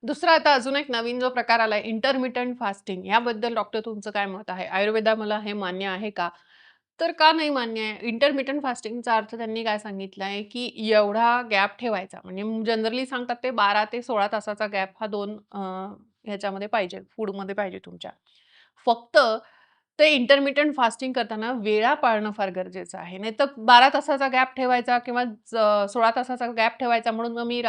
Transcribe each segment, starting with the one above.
दुसरा आता अजून एक नवीन जो प्रकार आलाय इंटरमिटेंट फास्टिंग याबद्दल डॉक्टर तुमचं काय मत आहे? आयुर्वेदामध्ये हे मान्य आहे का? तर का नाही मान्य आहे? इंटरमिटेंट फास्टिंगचा अर्थ त्यांनी काय सांगितलाय, की एवढा गॅप ठेवायचा. म्हणजे जनरली सांगतात ते 12 ते 16 तासाचा गॅप हा 2 ह्याच्यामध्ये पाहिजे, फूडमध्ये पाहिजे तुमच्या. फक्त ते इंटरमिटेंट फास्टिंग करताना वेळा पाळणं फार गरजेचं आहे. नाहीतर 12 तासाचा गॅप ठेवायचा किंवा 16 तासाचा गॅप ठेवायचा म्हणून मग मी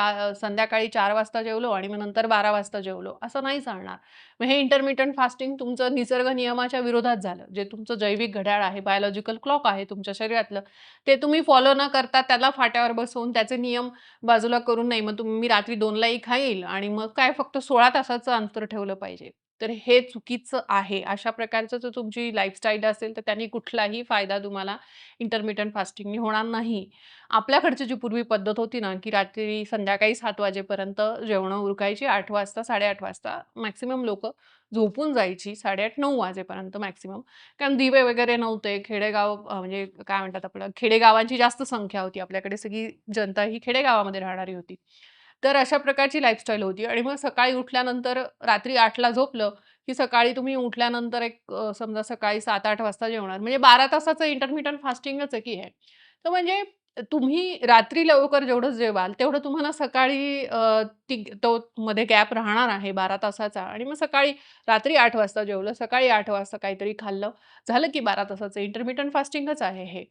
संध्याकाळी 4 वाजता जेवलो आणि मग नंतर 12 वाजता जेवलो, असं नाही चालणार. मग हे इंटरमिटेंट फास्टिंग तुमचं निसर्ग नियमाच्या विरोधात झालं. जे तुमचं जैविक घड्याळ आहे, बायोलॉजिकल क्लॉक आहे तुमच्या शरीरातलं, ते तुम्ही फॉलो न करता त्याला फाट्यावर बसवून त्याचे नियम बाजूला करून नाही, मग मी रात्री 2ला खाईल आणि मग काय फक्त 16 तासाचं अंतर ठेवलं पाहिजे. तर हे चुकीचं आहे. अशा प्रकारचं जर तुमची लाईफस्टाईल असेल, तर त्यांनी कुठलाही फायदा तुम्हाला इंटरमिटेंट फास्टिंगनी होणार नाही. आपल्याकडची जी पूर्वी पद्धत होती ना, की रात्री संध्याकाळी 7 वाजेपर्यंत जेवणं उरकायची. 8 वाजता, 8:30 वाजता मॅक्सिमम लोकं झोपून जायची. 8:30-9 वाजेपर्यंत मॅक्सिमम. कारण दिवे वगैरे नव्हते. खेडेगाव म्हणजे काय म्हणतात आपलं, खेडेगावांची जास्त संख्या होती. आपल्याकडे सगळी जनता ही खेडेगावामध्ये राहणारी होती. तर अशा प्रकारची लाईफस्टाईल होती आणि मग सकाळी उठल्यानंतर रात्री 8ला झोपलं, की सकाळी तुम्ही उठल्यानंतर समजा सकाळी 7-8 वाजता जेवणार. म्हणजे 12 तासाचं इंटरमिटंट फास्टिंगच आहे की हे. तर म्हणजे तुम्ही रात्री लवकर जेवढं जेवाल, तेवढं तुम्हाला सकाळी तो मध्ये गॅप राहणार आहे 12 तासाचा आणि मग सकाळी रात्री 8 वाजता जेवलं, सकाळी 8 वाजता काहीतरी खाल्लं, झालं की 12 तासाचं इंटरमिटंट फास्टिंगच आहे हे.